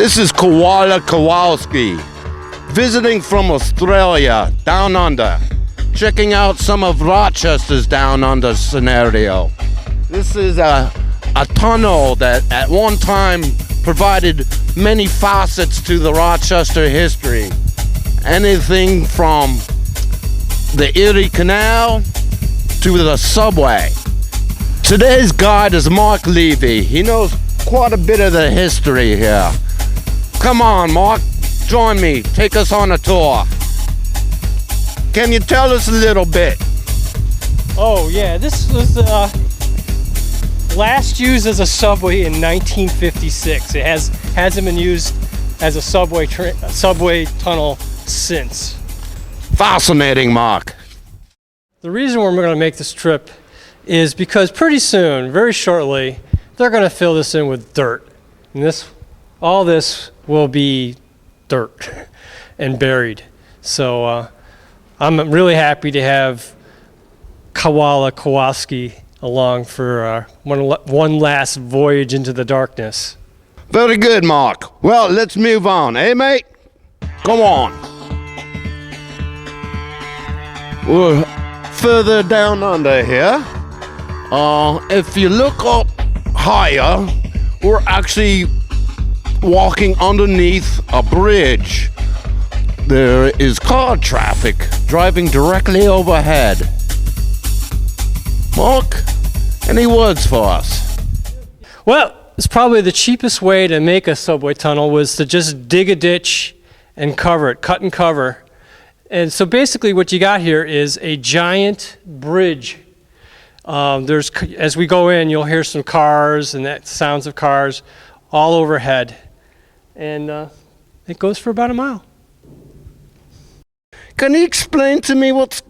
This is Koala Kowalwski, visiting from Australia, down under, checking out some of Rochester's down under scenario. This is a tunnel that at one time provided many facets to the Rochester history. Anything from the Erie Canal to the subway. Today's guide is Mark Levy. He knows quite a bit of the history here. Come on, Mark, join me. Take us on a tour. Can you tell us a little bit? Oh yeah, this was last used as a subway in 1956. It hasn't been used as a subway tunnel since. Fascinating, Mark. The reason we're going to make this trip is because pretty soon, very shortly, they're going to fill this in with dirt. And all this will be dirt and buried. So I'm really happy to have Kowalwski along for one last voyage into the darkness. Very good, Mark. Well, let's move on, eh, mate? Come on. We're further down under here. If you look up higher, we're actually walking underneath a bridge. There is car traffic driving directly overhead. Mark, any words for us? Well, it's probably the cheapest way to make a subway tunnel was to just dig a ditch and cover it, cut and cover. And so basically what you got here is a giant bridge. As we go in, you'll hear some cars and that sounds of cars all overhead. And it goes for about a mile. Can you explain to me what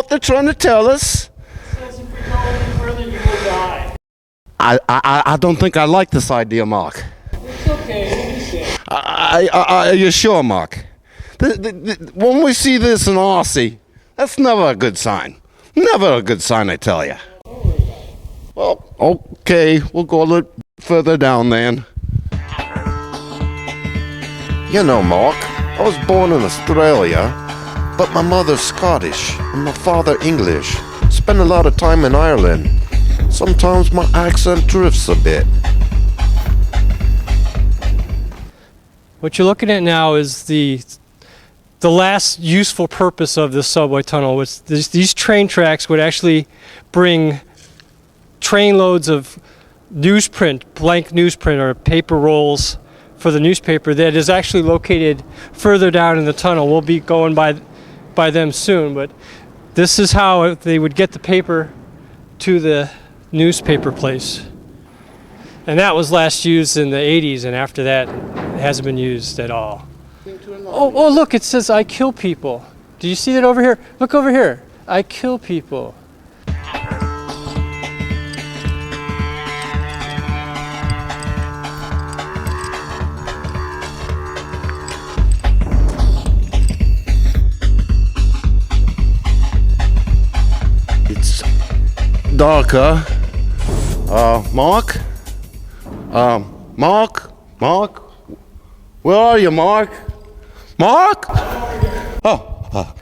they're trying to tell us? It says if we go any further, you will die. I don't think I like this idea, Mark. It's okay, we'll be safe. Are you sure, Mark? When we see this in Aussie, that's never a good sign. Never a good sign, I tell you. Well, okay, we'll go a little further down then. You know, Mark, I was born in Australia, but my mother's Scottish and my father English. Spent a lot of time in Ireland. Sometimes my accent drifts a bit. What you're looking at now is the last useful purpose of the subway tunnel was these train tracks would actually bring train loads of newsprint, blank newsprint or paper rolls for the newspaper that is actually located further down in the tunnel. We'll be going by them soon, but this is how they would get the paper to the newspaper place. And that was last used in the 80s, and after that it hasn't been used at all. Oh, look, it says I kill people. Do you see that over here? Look over here. I kill people. It's darker. Mark? Mark? Where are you, Mark? Mark? Oh.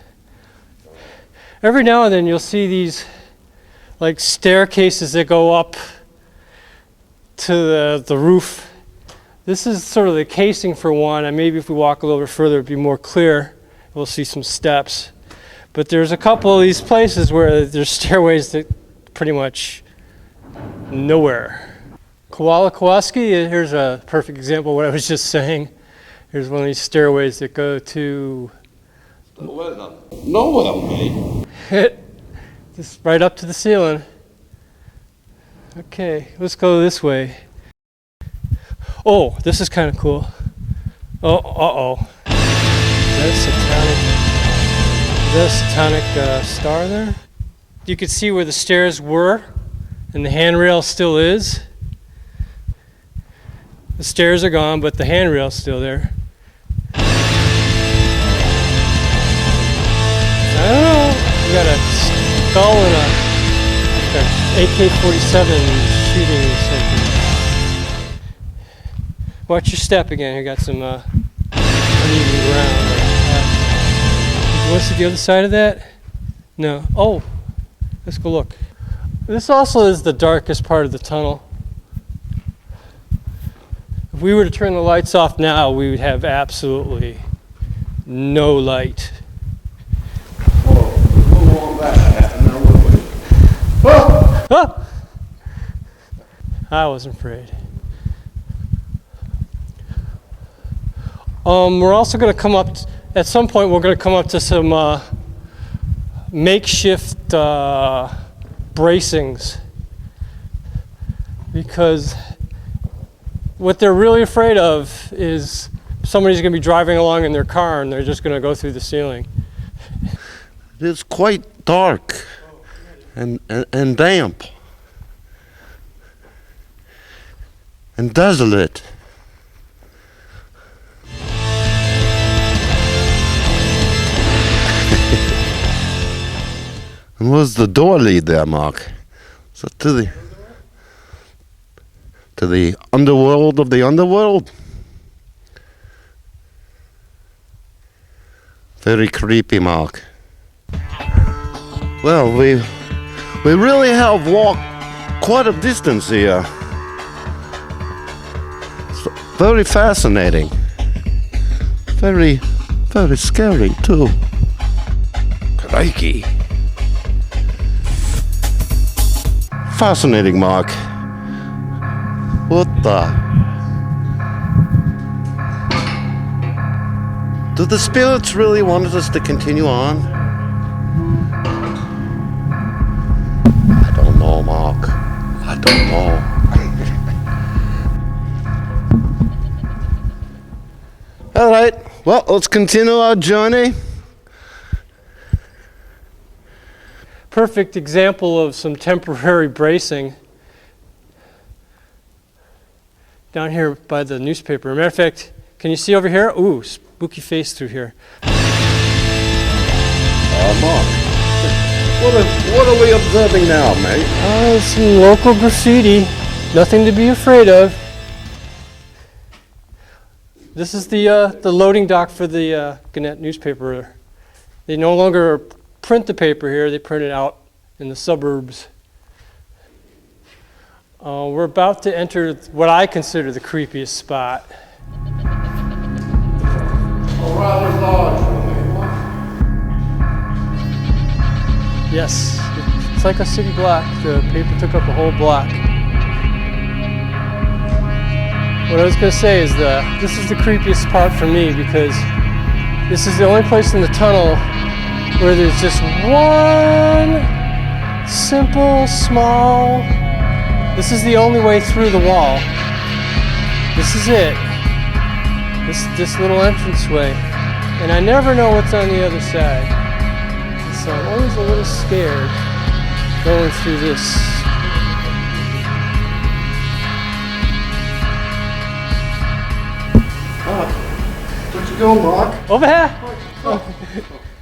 Every now and then you'll see these like staircases that go up to the roof. This is sort of the casing for one, and maybe if we walk a little bit further it'll be more clear. We'll see some steps. But there's a couple of these places where there's stairways that pretty much nowhere. Kowalwski, here's a perfect example of what I was just saying. Here's one of these stairways that go to Nowhere, mate. just right up to the ceiling. Okay, let's go this way. Oh, this is kind of cool. Oh, uh-oh. Is that a satanic star there? You can see where the stairs were, and the handrail still is. The stairs are gone, but the handrail's still there. I don't know. You got a skull and a AK-47 shooting something. Watch your step again. You got some uneven ground. You want to see the other side of that? No. Oh, let's go look. This also is the darkest part of the tunnel. If we were to turn the lights off now, we would have absolutely no light. Oh! I wasn't afraid. We're also going to come up, at some point we're going to come up to some makeshift bracings, because what they're really afraid of is somebody's going to be driving along in their car and they're just going to go through the ceiling. It is quite dark and damp and desolate. And where's the door lead there, Mark? Is it to the underworld of the underworld? Very creepy, Mark. Well, we really have walked quite a distance here. It's very fascinating. Very, very scary too. Crikey. Fascinating, Mark. What the? Do the spirits really want us to continue on? I don't know, Mark. I don't know. All right. Well, let's continue our journey. Perfect example of some temporary bracing down here by the newspaper. Matter of fact, can you see over here? Ooh, spooky face through here. Mark, what are we observing now, mate? Some local graffiti. Nothing to be afraid of. This is the loading dock for the Gannett newspaper. They no longer print the paper here, they print it out in the suburbs. We're about to enter what I consider the creepiest spot. A rather large one. Yes, it's like a city block. The paper took up a whole block. What I was going to say is this is the creepiest part for me, because this is the only place in the tunnel where there's just one simple, small, this is the only way through the wall. This is it. This little entranceway. And I never know what's on the other side. So I'm always a little scared going through this. Where'd you go, Mark? Over here.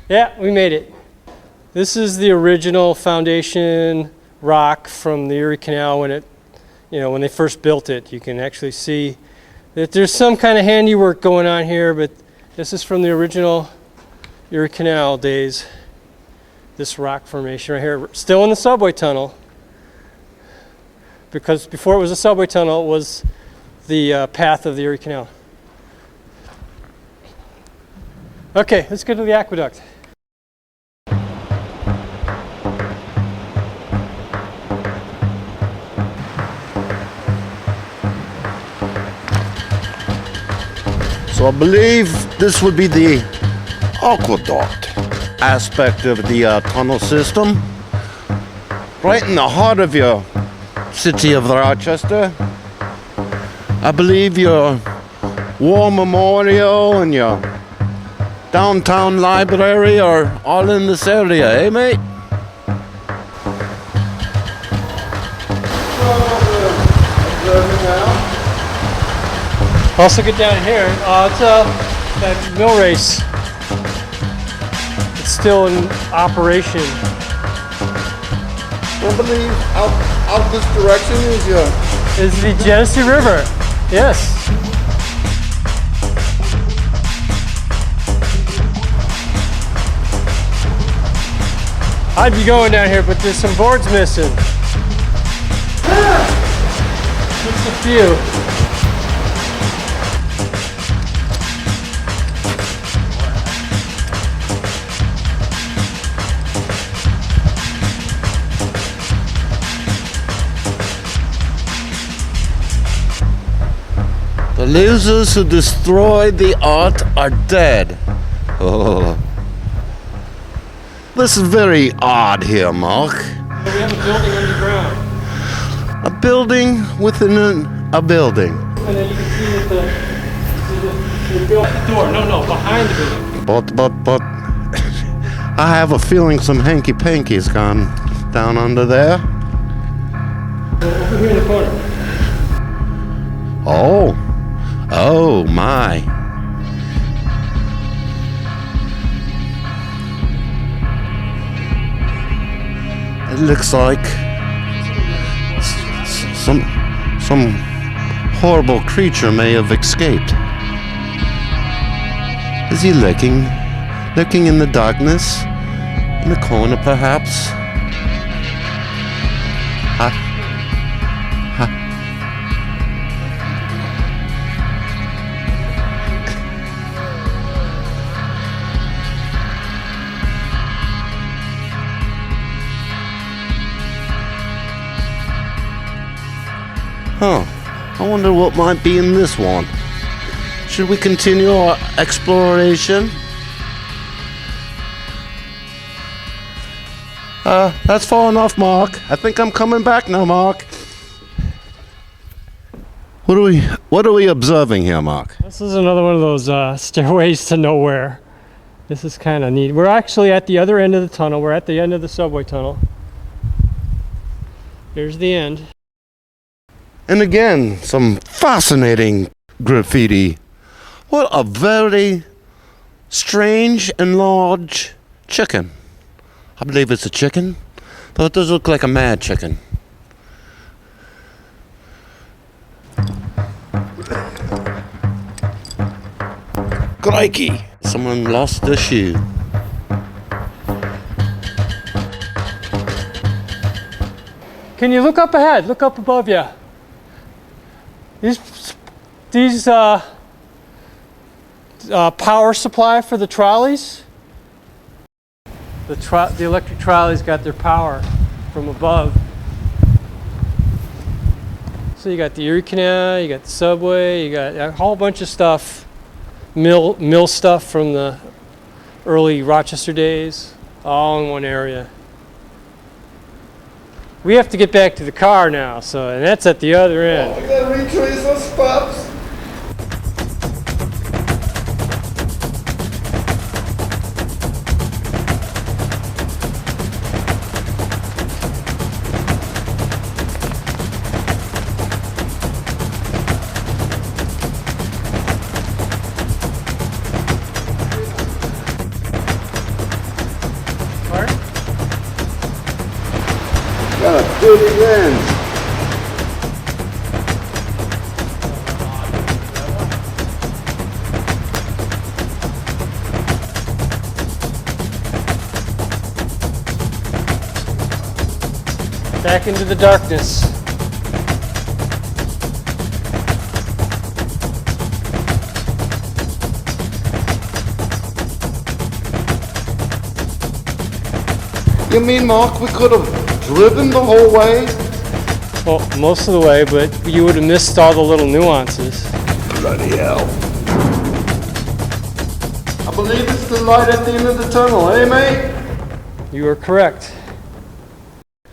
Yeah, we made it. This is the original foundation rock from the Erie Canal when when they first built it. You can actually see that there's some kind of handiwork going on here, but this is from the original Erie Canal days. This rock formation right here, still in the subway tunnel, because before it was a subway tunnel, it was the path of the Erie Canal. Okay, let's go to the aqueduct. So I believe this would be the aqueduct aspect of the tunnel system. Right in the heart of your city of Rochester. I believe your war memorial and your downtown library are all in this area, eh, mate? Also get down here. It's that mill race. It's still in operation. I believe out this direction is the Genesee River. Yes. I'd be going down here, but there's some boards missing. Just a few. The losers who destroyed the art are dead. Oh. This is very odd here, Mark. We have a building underground. A building within a building. And then you can see the door. No, behind the building. But, I have a feeling some hanky-panky's gone down under there. Over here in the corner. Oh my. It looks like some horrible creature may have escaped. Is he looking in the darkness? In the corner, perhaps? Huh. I wonder what might be in this one. Should we continue our exploration? That's far enough, Mark. I think I'm coming back now, Mark. What are we observing here, Mark? This is another one of those stairways to nowhere. This is kind of neat. We're actually at the other end of the tunnel. We're at the end of the subway tunnel. Here's the end. And again, some fascinating graffiti. What a very strange and large chicken. I believe it's a chicken, though it does look like a mad chicken. Crikey! Someone lost their shoe. Can you look up ahead? Look up above you. These power supply for the trolleys. The electric trolleys got their power from above. So you got the Erie Canal, you got the subway, you got a whole bunch of stuff, mill stuff from the early Rochester days, all in one area. We have to get back to the car now, and that's at the other end. We gotta retrace our steps. Got a dirty lens. Back into the darkness. You mean, Mark, we could have driven the whole way? Well, most of the way, but you would have missed all the little nuances. Bloody hell. I believe it's the light at the end of the tunnel, eh, mate? You are correct.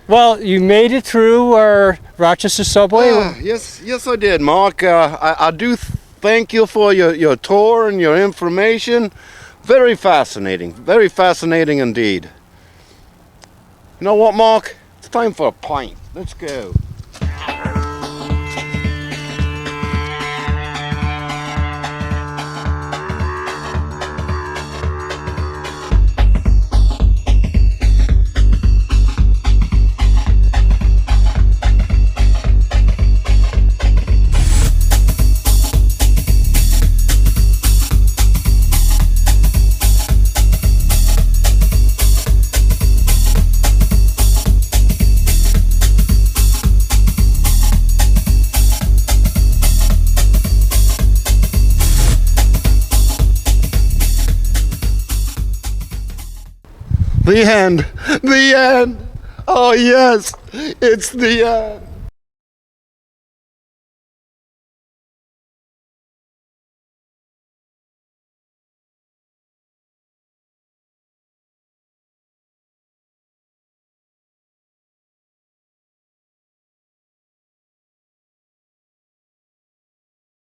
Well, you made it through our Rochester Subway. Yes, I did, Mark. I do thank you for your tour and your information. Very fascinating indeed. You know what, Mark? It's time for a pint. Let's go. The end. The end. Oh, yes. It's the end.